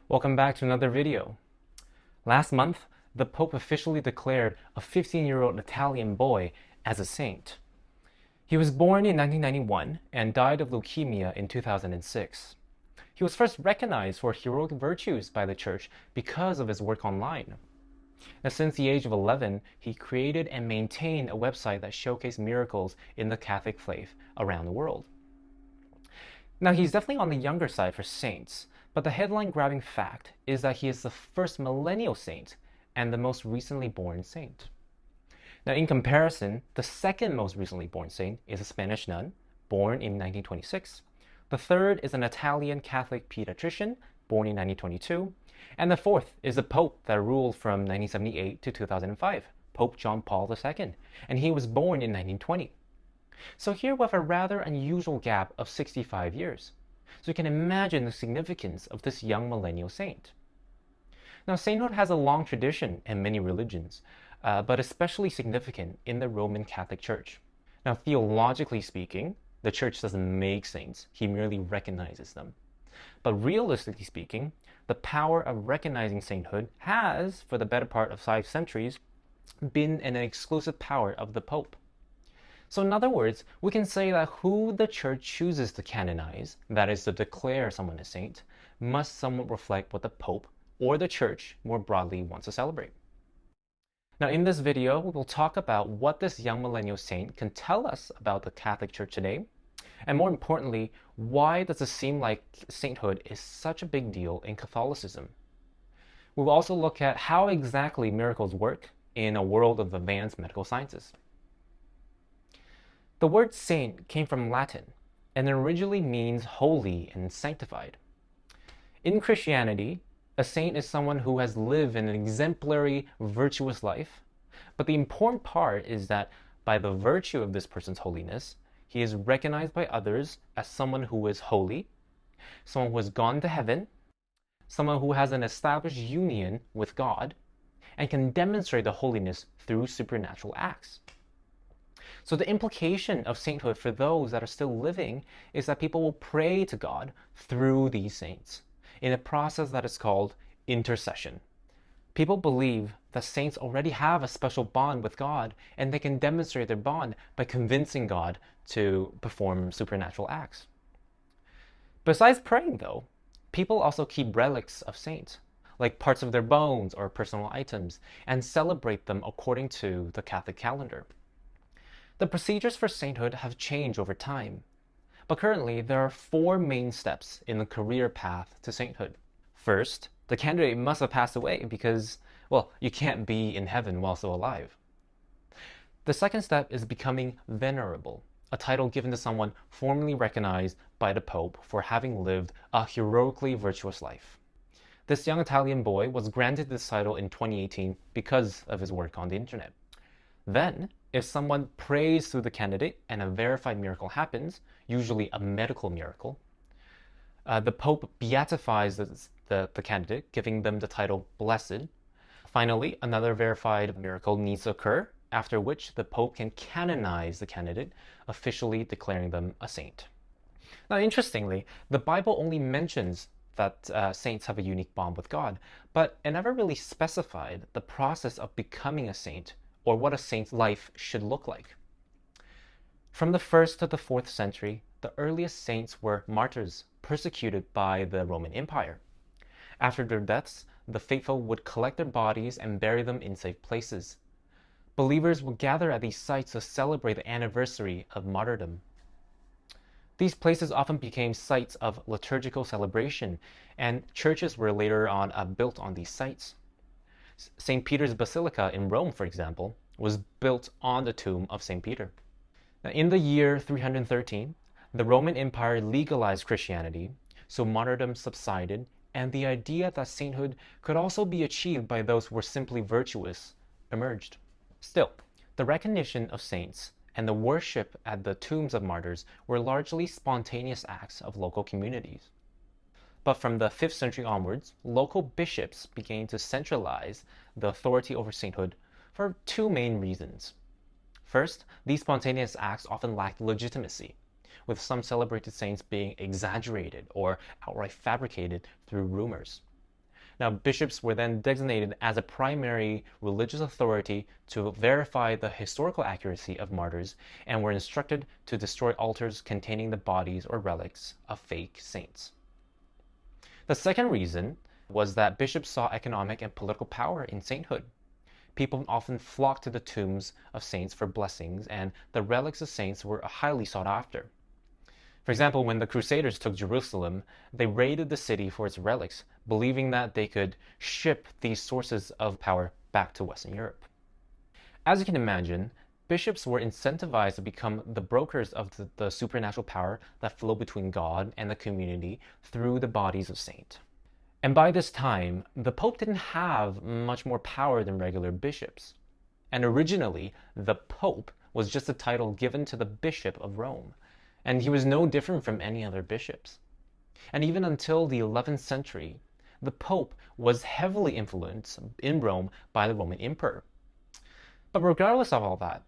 Welcome back to another video. Last month, the Pope officially declared a 15-year-old Italian boy as a saint. He was born in 1991 and died of leukemia in 2006. He was first recognized for heroic virtues by the Church because of his work online. Now, since the age of 11, he created and maintained a website that showcased miracles in the Catholic faith around the world. Now, he's definitely on the younger side for saints, but the headline-grabbing fact is that he is the first millennial saint and the most recently born saint. Now, in comparison, the second most recently born saint is a Spanish nun, born in 1926. The third is an Italian Catholic pediatrician, born in 1922. And the fourth is the Pope that ruled from 1978 to 2005, Pope John Paul II, and he was born in 1920. So here we have a rather unusual gap of 65 years. So you can imagine the significance of this young millennial saint. Now, sainthood has a long tradition in many religions, but especially significant in the Roman Catholic Church. Now, theologically speaking, the Church doesn't make saints, he merely recognizes them. But realistically speaking, the power of recognizing sainthood has, for the better part of 5 centuries, been an exclusive power of the Pope. So in other words, we can say that who the Church chooses to canonize, that is to declare someone a saint, must somewhat reflect what the Pope or the Church more broadly wants to celebrate. Now in this video, we will talk about what this young millennial saint can tell us about the Catholic Church today, and more importantly, why does it seem like sainthood is such a big deal in Catholicism? We will also look at how exactly miracles work in a world of advanced medical sciences. The word saint came from Latin and originally means holy and sanctified. In Christianity, a saint is someone who has lived an exemplary, virtuous life, but the important part is that by the virtue of this person's holiness, he is recognized by others as someone who is holy, someone who has gone to heaven, someone who has an established union with God, and can demonstrate the holiness through supernatural acts. So the implication of sainthood for those that are still living is that people will pray to God through these saints in a process that is called intercession. People believe that saints already have a special bond with God, and they can demonstrate their bond by convincing God to perform supernatural acts. Besides praying though, people also keep relics of saints, like parts of their bones or personal items, and celebrate them according to the Catholic calendar. The procedures for sainthood have changed over time, but currently there are 4 main steps in the career path to sainthood. First, the candidate must have passed away because, well, you can't be in heaven while still alive. The second step is becoming venerable, a title given to someone formally recognized by the Pope for having lived a heroically virtuous life. This young Italian boy was granted this title in 2018 because of his work on the internet. Then, if someone prays through the candidate and a verified miracle happens, usually a medical miracle, the Pope beatifies the candidate, giving them the title Blessed. Finally, another verified miracle needs to occur, after which the Pope can canonize the candidate, officially declaring them a saint. Now, interestingly, the Bible only mentions that saints have a unique bond with God, but it never really specified the process of becoming a saint or what a saint's life should look like. From the 1st to the 4th century, the earliest saints were martyrs persecuted by the Roman Empire. After their deaths, the faithful would collect their bodies and bury them in safe places. Believers would gather at these sites to celebrate the anniversary of martyrdom. These places often became sites of liturgical celebration, and churches were later on built on these sites. St. Peter's Basilica in Rome, for example, was built on the tomb of St. Peter. Now, in the year 313, the Roman Empire legalized Christianity, so martyrdom subsided, and the idea that sainthood could also be achieved by those who were simply virtuous emerged. Still, the recognition of saints and the worship at the tombs of martyrs were largely spontaneous acts of local communities. But from the 5th century onwards, local bishops began to centralize the authority over sainthood for 2 main reasons. First, these spontaneous acts often lacked legitimacy, with some celebrated saints being exaggerated or outright fabricated through rumors. Now, bishops were then designated as a primary religious authority to verify the historical accuracy of martyrs and were instructed to destroy altars containing the bodies or relics of fake saints. The second reason was that bishops saw economic and political power in sainthood. People often flocked to the tombs of saints for blessings, and the relics of saints were highly sought after. For example, when the Crusaders took Jerusalem, they raided the city for its relics, believing that they could ship these sources of power back to Western Europe. As you can imagine, bishops were incentivized to become the brokers of the supernatural power that flowed between God and the community through the bodies of saints. And by this time, the Pope didn't have much more power than regular bishops. And originally, the Pope was just a title given to the Bishop of Rome, and he was no different from any other bishops. And even until the 11th century, the Pope was heavily influenced in Rome by the Roman Emperor. But regardless of all that,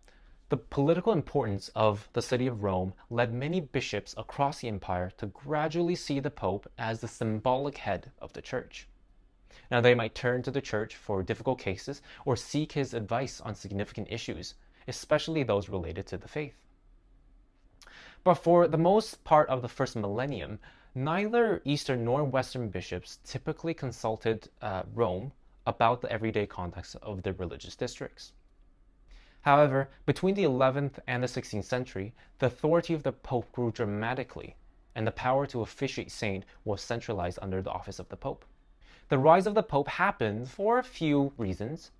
the political importance of the city of Rome led many bishops across the empire to gradually see the Pope as the symbolic head of the church. Now, they might turn to the church for difficult cases or seek his advice on significant issues, especially those related to the faith. But for the most part of the first millennium, neither Eastern nor Western bishops typically consulted Rome about the everyday context of their religious districts. However, between the 11th and the 16th century, the authority of the Pope grew dramatically, and the power to officiate saint was centralized under the office of the Pope. The rise of the Pope happened for a few reasons.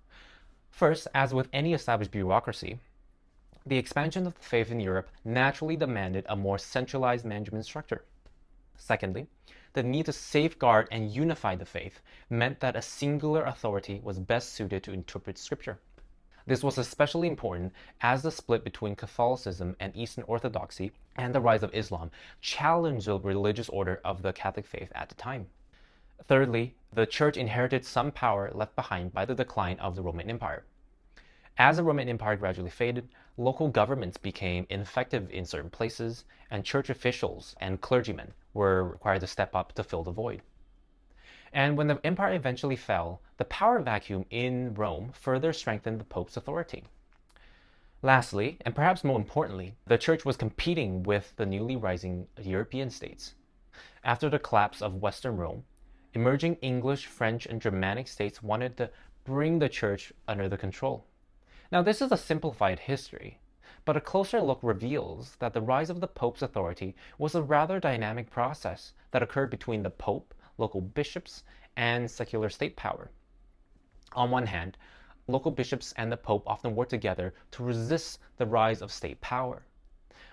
First, as with any established bureaucracy, the expansion of the faith in Europe naturally demanded a more centralized management structure. Secondly, the need to safeguard and unify the faith meant that a singular authority was best suited to interpret Scripture. This was especially important as the split between Catholicism and Eastern Orthodoxy and the rise of Islam challenged the religious order of the Catholic faith at the time. Thirdly, the Church inherited some power left behind by the decline of the Roman Empire. As the Roman Empire gradually faded, local governments became ineffective in certain places, and church officials and clergymen were required to step up to fill the void. And when the empire eventually fell, the power vacuum in Rome further strengthened the Pope's authority. Lastly, and perhaps more importantly, the Church was competing with the newly rising European states. After the collapse of Western Rome, emerging English, French, and Germanic states wanted to bring the Church under the control. Now, this is a simplified history, but a closer look reveals that the rise of the Pope's authority was a rather dynamic process that occurred between the Pope, local bishops, and secular state power. On one hand, local bishops and the Pope often worked together to resist the rise of state power.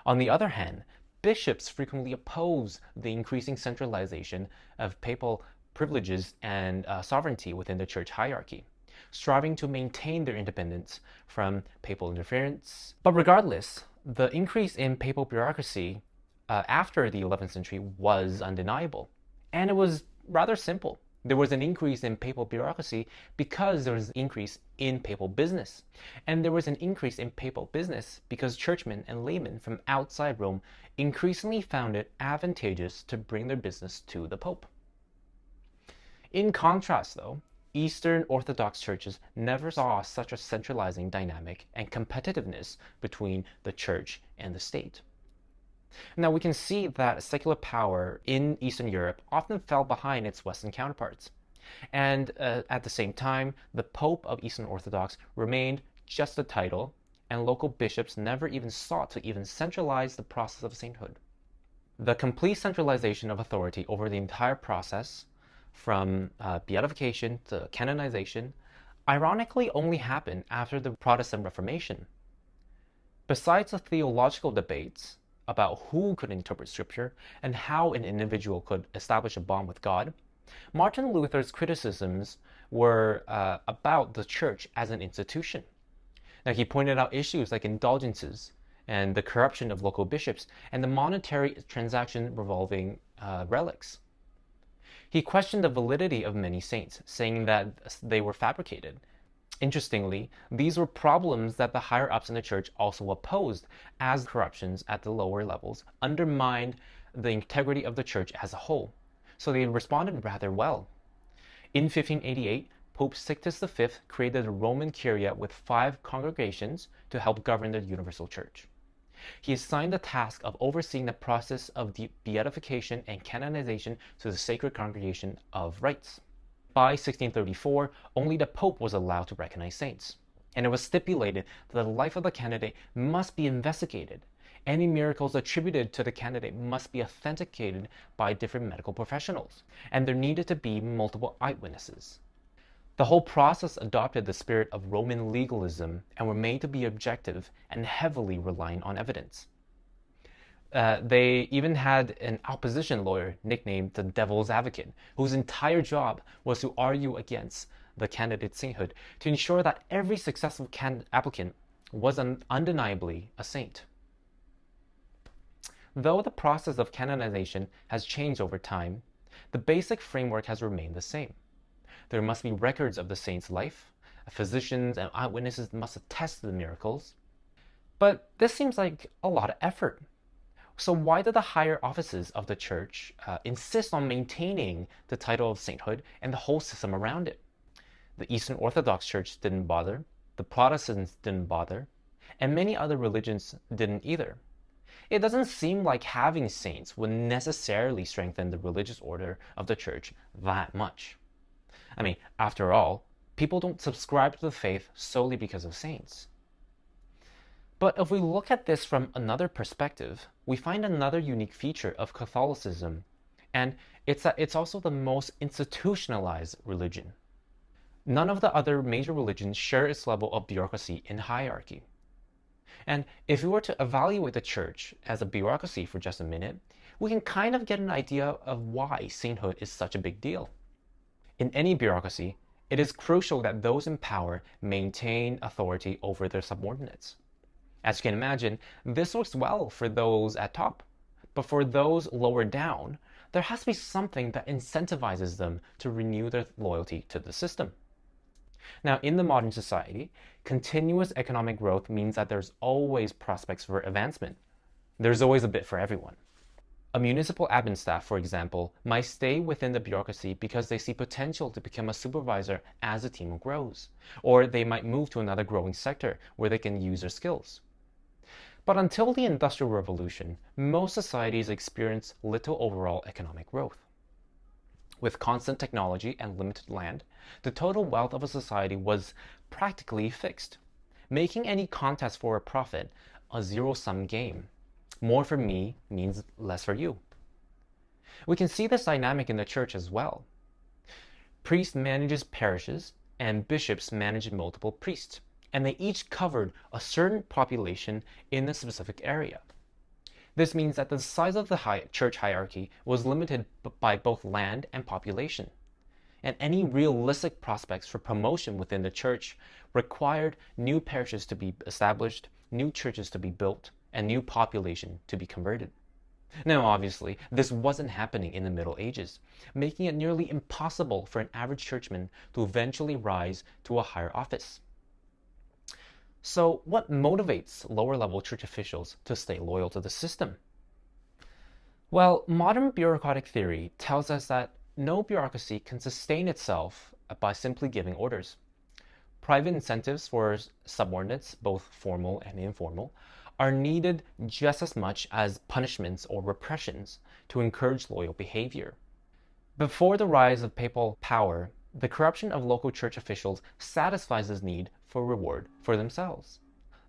On the other hand, bishops frequently opposed the increasing centralization of papal privileges and sovereignty within the church hierarchy, striving to maintain their independence from papal interference. But regardless, the increase in papal bureaucracy after the 11th century was undeniable. And it was rather simple. There was an increase in papal bureaucracy because there was an increase in papal business. And there was an increase in papal business because churchmen and laymen from outside Rome increasingly found it advantageous to bring their business to the Pope. In contrast, though, Eastern Orthodox churches never saw such a centralizing dynamic and competitiveness between the church and the state. Now, we can see that secular power in Eastern Europe often fell behind its Western counterparts. And at the same time, the Pope of Eastern Orthodox remained just a title, and local bishops never even sought to even centralize the process of sainthood. The complete centralization of authority over the entire process, from beatification to canonization, ironically only happened after the Protestant Reformation. Besides the theological debates about who could interpret Scripture and how an individual could establish a bond with God, Martin Luther's criticisms were about the church as an institution. Now, he pointed out issues like indulgences and the corruption of local bishops and the monetary transaction revolving relics. He questioned the validity of many saints, saying that they were fabricated. Interestingly, these were problems that the higher-ups in the church also opposed, as corruptions at the lower levels undermined the integrity of the church as a whole. So they responded rather well. In 1588, Pope Sixtus V created a Roman Curia with 5 congregations to help govern the universal church. He assigned the task of overseeing the process of the beatification and canonization to the Sacred Congregation of Rites. By 1634, only the Pope was allowed to recognize saints, and it was stipulated that the life of the candidate must be investigated. Any miracles attributed to the candidate must be authenticated by different medical professionals, and there needed to be multiple eyewitnesses. The whole process adopted the spirit of Roman legalism and were made to be objective and heavily reliant on evidence. They even had an opposition lawyer nicknamed the Devil's Advocate, whose entire job was to argue against the candidate's sainthood to ensure that every successful applicant was undeniably a saint. Though the process of canonization has changed over time, the basic framework has remained the same. There must be records of the saint's life. Physicians and eyewitnesses must attest to the miracles. But this seems like a lot of effort. So why do the higher offices of the church insist on maintaining the title of sainthood and the whole system around it? The Eastern Orthodox Church didn't bother, the Protestants didn't bother, and many other religions didn't either. It doesn't seem like having saints would necessarily strengthen the religious order of the church that much. I mean, after all, people don't subscribe to the faith solely because of saints. But if we look at this from another perspective, we find another unique feature of Catholicism, and it's that it's also the most institutionalized religion. None of the other major religions share its level of bureaucracy and hierarchy. And if we were to evaluate the church as a bureaucracy for just a minute, we can kind of get an idea of why sainthood is such a big deal. In any bureaucracy, it is crucial that those in power maintain authority over their subordinates. As you can imagine, this works well for those at top, but for those lower down, there has to be something that incentivizes them to renew their loyalty to the system. Now, in the modern society, continuous economic growth means that there's always prospects for advancement. There's always a bit for everyone. A municipal admin staff, for example, might stay within the bureaucracy because they see potential to become a supervisor as the team grows, or they might move to another growing sector where they can use their skills. But until the Industrial Revolution, most societies experienced little overall economic growth. With constant technology and limited land, the total wealth of a society was practically fixed, making any contest for a profit a zero-sum game. More for me means less for you. We can see this dynamic in the church as well. Priest manages parishes, and bishops manage multiple priests, and they each covered a certain population in a specific area. This means that the size of the church hierarchy was limited by both land and population, and any realistic prospects for promotion within the church required new parishes to be established, new churches to be built, and new population to be converted. Now, obviously, this wasn't happening in the Middle Ages, making it nearly impossible for an average churchman to eventually rise to a higher office. So what motivates lower-level church officials to stay loyal to the system? Well, modern bureaucratic theory tells us that no bureaucracy can sustain itself by simply giving orders. Private incentives for subordinates, both formal and informal, are needed just as much as punishments or repressions to encourage loyal behavior. Before the rise of papal power, the corruption of local church officials satisfies this need for reward for themselves.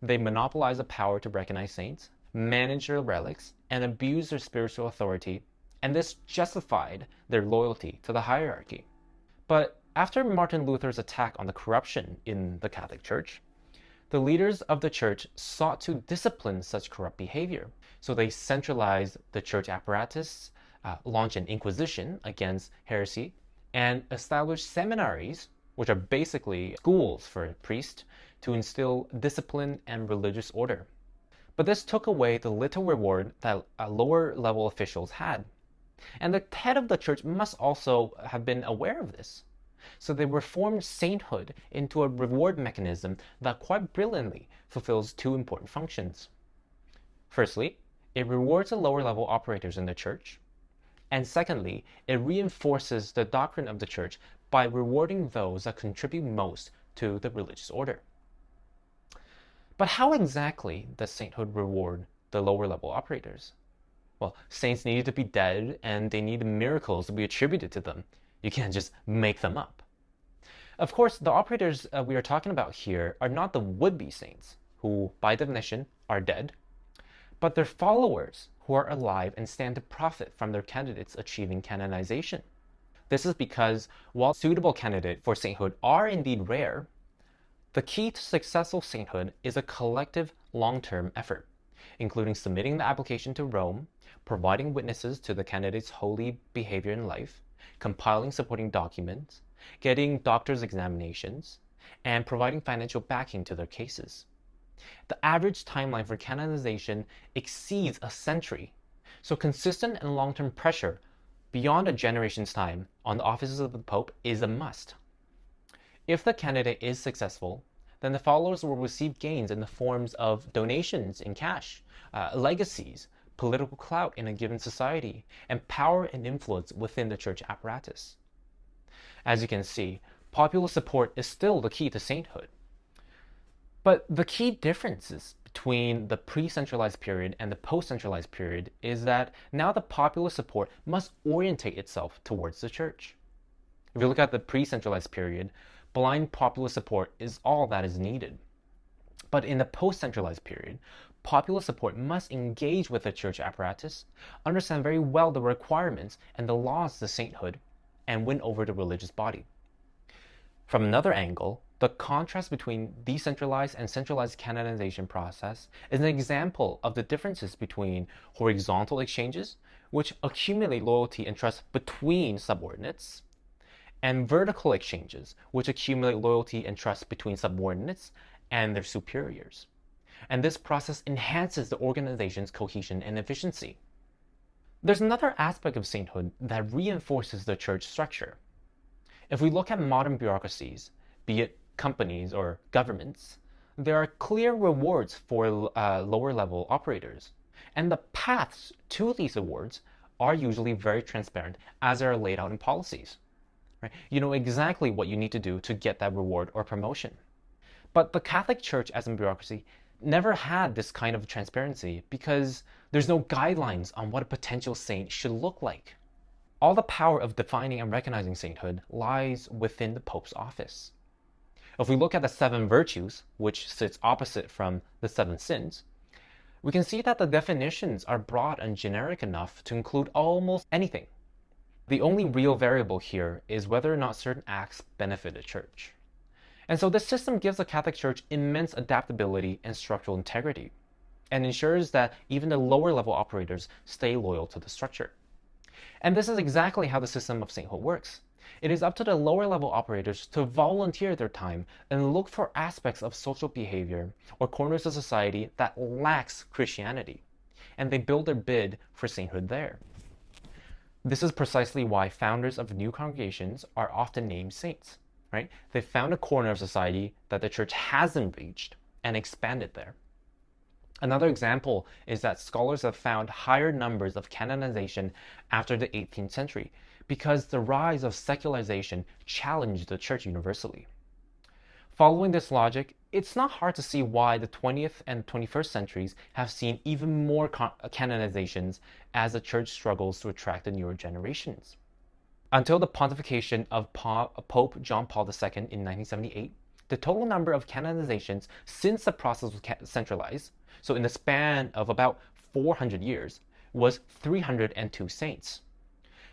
They monopolize the power to recognize saints, manage their relics, and abuse their spiritual authority, and this justified their loyalty to the hierarchy. But after Martin Luther's attack on the corruption in the Catholic Church, the leaders of the church sought to discipline such corrupt behavior. So they centralized the church apparatus, launched an inquisition against heresy, and established seminaries, which are basically schools for priests, to instill discipline and religious order. But this took away the little reward that lower-level officials had. And the head of the church must also have been aware of this. So they reformed sainthood into a reward mechanism that quite brilliantly fulfills two important functions. Firstly, it rewards the lower-level operators in the church, And secondly, it reinforces the doctrine of the church by rewarding those that contribute most to the religious order. But how exactly does sainthood reward the lower level operators? Well, saints need to be dead and they need miracles to be attributed to them. You can't just make them up. Of course, the operators we are talking about here are not the would-be saints, who by definition are dead, but their followers who are alive and stand to profit from their candidates achieving canonization. This is because while suitable candidates for sainthood are indeed rare, the key to successful sainthood is a collective long-term effort, including submitting the application to Rome, providing witnesses to the candidate's holy behavior in life, compiling supporting documents, getting doctor's examinations, and providing financial backing to their cases. The average timeline for canonization exceeds a century, so consistent and long-term pressure beyond a generation's time on the offices of the Pope is a must. If the candidate is successful, then the followers will receive gains in the forms of donations in cash, legacies, political clout in a given society, and power and influence within the church apparatus. As you can see, popular support is still the key to sainthood. But the key differences between the pre-centralized period and the post-centralized period is that now the popular support must orientate itself towards the church. If you look at the pre-centralized period, blind popular support is all that is needed. But in the post-centralized period, popular support must engage with the church apparatus, understand very well the requirements and the laws of sainthood, and win over the religious body. From another angle, the contrast between decentralized and centralized canonization process is an example of the differences between horizontal exchanges, which accumulate loyalty and trust between subordinates, and vertical exchanges, which accumulate loyalty and trust between subordinates and their superiors. And this process enhances the organization's cohesion and efficiency. There's another aspect of sainthood that reinforces the church structure. If we look at modern bureaucracies, be it companies or governments, there are clear rewards for lower level operators, and the paths to these rewards are usually very transparent as they are laid out in policies. Right? You know exactly what you need to do to get that reward or promotion. But the Catholic Church as a bureaucracy never had this kind of transparency because there's no guidelines on what a potential saint should look like. All the power of defining and recognizing sainthood lies within the Pope's office. If we look at the 7 virtues, which sits opposite from the 7 sins, we can see that the definitions are broad and generic enough to include almost anything. The only real variable here is whether or not certain acts benefit the church. And so this system gives the Catholic Church immense adaptability and structural integrity, and ensures that even the lower level operators stay loyal to the structure. And this is exactly how the system of sainthood works. It is up to the lower level operators to volunteer their time and look for aspects of social behavior or corners of society that lacks Christianity, and they build their bid for sainthood there. This is precisely why founders of new congregations are often named saints, right? They found a corner of society that the church hasn't reached and expanded there. Another example is that scholars have found higher numbers of canonization after the 18th century because the rise of secularization challenged the church universally. Following this logic, it's not hard to see why the 20th and 21st centuries have seen even more canonizations as the church struggles to attract the newer generations. Until the pontification of Pope John Paul II in 1978, the total number of canonizations since the process was centralized, so in the span of about 400 years, was 302 saints.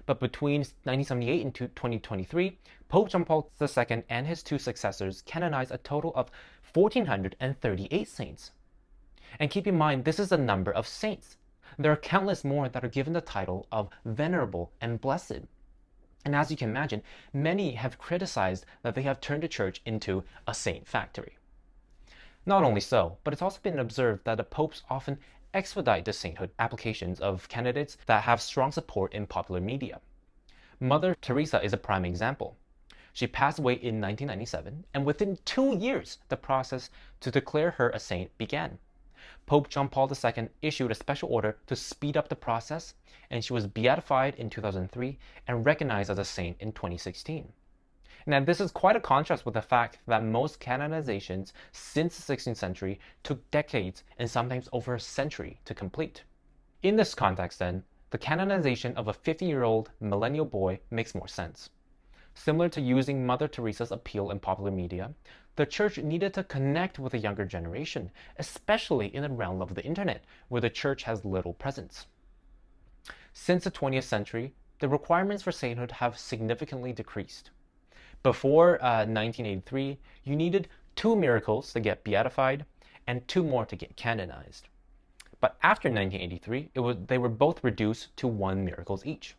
But between 1978 and 2023, Pope John Paul II and his 2 successors canonized a total of 1,438 saints. And keep in mind, this is the number of saints. There are countless more that are given the title of venerable and blessed. And as you can imagine, many have criticized that they have turned the church into a saint factory. Not only so, but it's also been observed that the popes often expedite the sainthood applications of candidates that have strong support in popular media. Mother Teresa is a prime example. She passed away in 1997, and within 2 years, the process to declare her a saint began. Pope John Paul II issued a special order to speed up the process, and she was beatified in 2003 and recognized as a saint in 2016. Now, this is quite a contrast with the fact that most canonizations since the 16th century took decades and sometimes over a century to complete. In this context, then, the canonization of a 50-year-old millennial boy makes more sense. Similar to using Mother Teresa's appeal in popular media, the church needed to connect with the younger generation, especially in the realm of the internet, where the church has little presence. Since the 20th century, the requirements for sainthood have significantly decreased. Before 1983, you needed 2 miracles to get beatified and 2 more to get canonized. But after 1983, they were both reduced to 1 miracles each.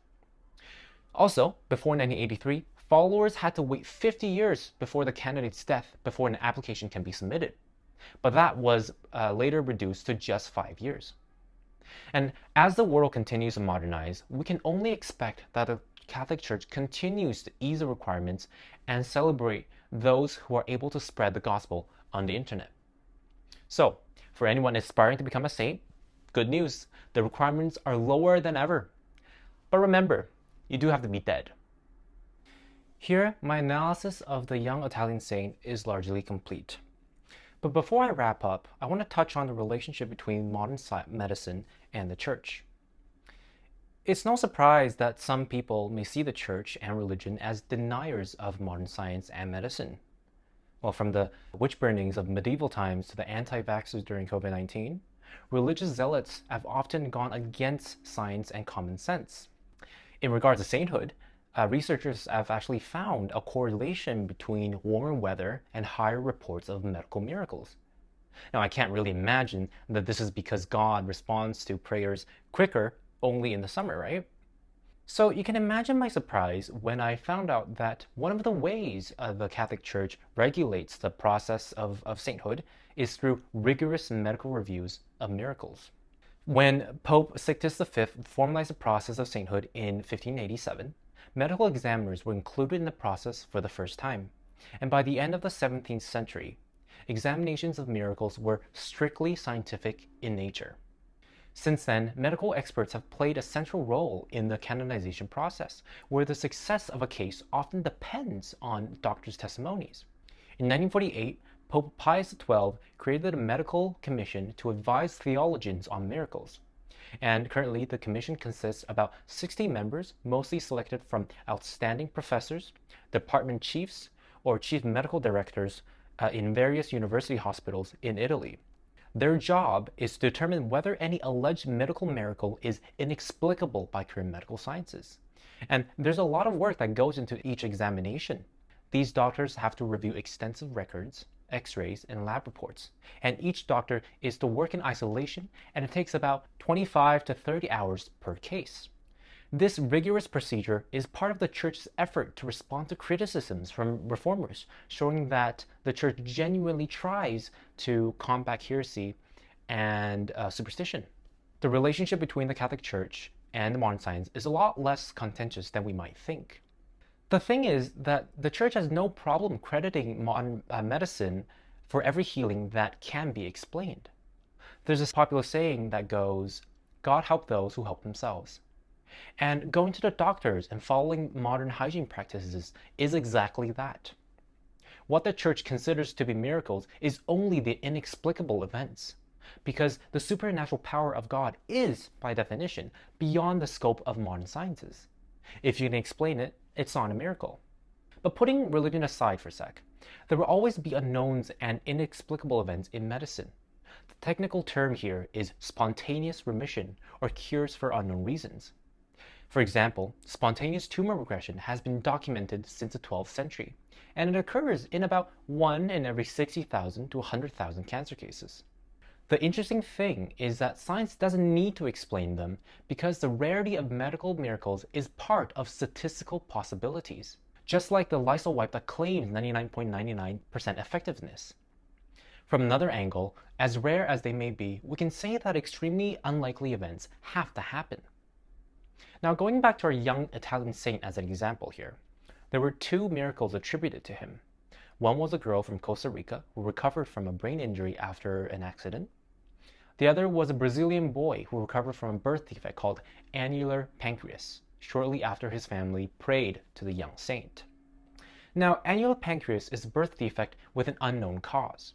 Also, before 1983, followers had to wait 50 years before the candidate's death before an application can be submitted. But that was later reduced to just 5 years. And as the world continues to modernize, we can only expect that the Catholic Church continues to ease the requirements and celebrate those who are able to spread the gospel on the internet. So, for anyone aspiring to become a saint, good news, the requirements are lower than ever. But remember, you do have to be dead. Here, my analysis of the young Italian saint is largely complete. But before I wrap up, I want to touch on the relationship between modern medicine and the church. It's no surprise that some people may see the church and religion as deniers of modern science and medicine. Well, from the witch burnings of medieval times to the anti-vaxxers during COVID-19, religious zealots have often gone against science and common sense. In regards to sainthood, researchers have actually found a correlation between warmer weather and higher reports of medical miracles. Now, I can't really imagine that this is because God responds to prayers quicker only in the summer, right? So you can imagine my surprise when I found out that one of the ways the Catholic Church regulates the process of sainthood is through rigorous medical reviews of miracles. When Pope Sixtus V formalized the process of sainthood in 1587, medical examiners were included in the process for the first time. And by the end of the 17th century, examinations of miracles were strictly scientific in nature. Since then, medical experts have played a central role in the canonization process, where the success of a case often depends on doctors' testimonies. In 1948, Pope Pius XII created a medical commission to advise theologians on miracles. And currently, the commission consists of about 60 members, mostly selected from outstanding professors, department chiefs, or chief medical directors in various university hospitals in Italy. Their job is to determine whether any alleged medical miracle is inexplicable by current medical sciences. And there's a lot of work that goes into each examination. These doctors have to review extensive records, x-rays, and lab reports. And each doctor is to work in isolation, and it takes about 25 to 30 hours per case. This rigorous procedure is part of the Church's effort to respond to criticisms from reformers, showing that the Church genuinely tries to combat heresy and superstition. The relationship between the Catholic Church and the modern science is a lot less contentious than we might think. The thing is that the Church has no problem crediting modern medicine for every healing that can be explained. There's this popular saying that goes, "God help those who help themselves." And going to the doctors and following modern hygiene practices is exactly that. What the Church considers to be miracles is only the inexplicable events, because the supernatural power of God is, by definition, beyond the scope of modern sciences. If you can explain it, it's not a miracle. But putting religion aside for a sec, there will always be unknowns and inexplicable events in medicine. The technical term here is spontaneous remission, or cures for unknown reasons. For example, spontaneous tumor regression has been documented since the 12th century, and it occurs in about 1 in every 60,000 to 100,000 cancer cases. The interesting thing is that science doesn't need to explain them because the rarity of medical miracles is part of statistical possibilities, just like the Lysol wipe that claims 99.99% effectiveness. From another angle, as rare as they may be, we can say that extremely unlikely events have to happen. Now, going back to our young Italian saint as an example here, there were 2 miracles attributed to him. One was a girl from Costa Rica who recovered from a brain injury after an accident. The other was a Brazilian boy who recovered from a birth defect called annular pancreas shortly after his family prayed to the young saint. Now, annular pancreas is a birth defect with an unknown cause.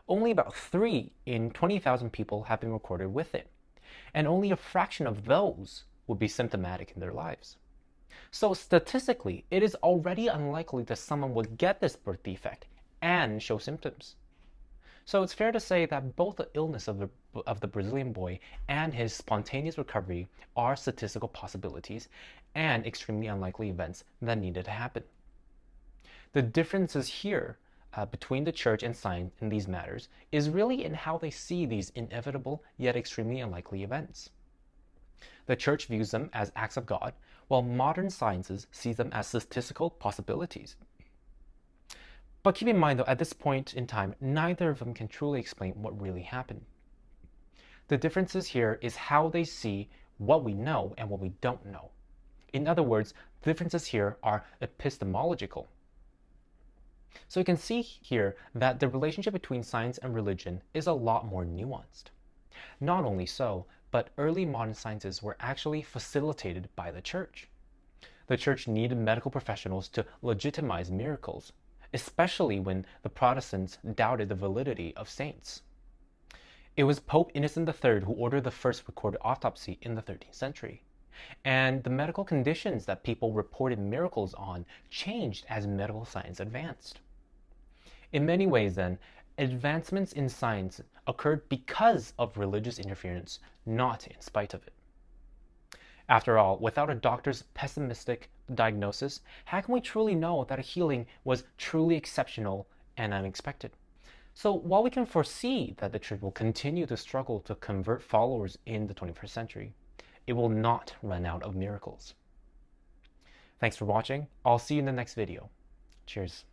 Only about 3 in 20,000 people have been recorded with it, and only a fraction of those would be symptomatic in their lives. So statistically, it is already unlikely that someone would get this birth defect and show symptoms. So it's fair to say that both the illness of the Brazilian boy and his spontaneous recovery are statistical possibilities and extremely unlikely events that needed to happen. The differences here between the church and science in these matters is really in how they see these inevitable yet extremely unlikely events. The church views them as acts of God, while modern sciences see them as statistical possibilities. But keep in mind though, at this point in time, neither of them can truly explain what really happened. The differences here is how they see what we know and what we don't know. In other words, the differences here are epistemological. So you can see here that the relationship between science and religion is a lot more nuanced. Not only so, but early modern sciences were actually facilitated by the church. The church needed medical professionals to legitimize miracles, especially when the Protestants doubted the validity of saints. It was Pope Innocent III who ordered the first recorded autopsy in the 13th century. And the medical conditions that people reported miracles on changed as medical science advanced. In many ways then, advancements in science occurred because of religious interference, not in spite of it. After all, without a doctor's pessimistic diagnosis, how can we truly know that a healing was truly exceptional and unexpected? So while we can foresee that the church will continue to struggle to convert followers in the 21st century, it will not run out of miracles. Thanks for watching. I'll see you in the next video. Cheers.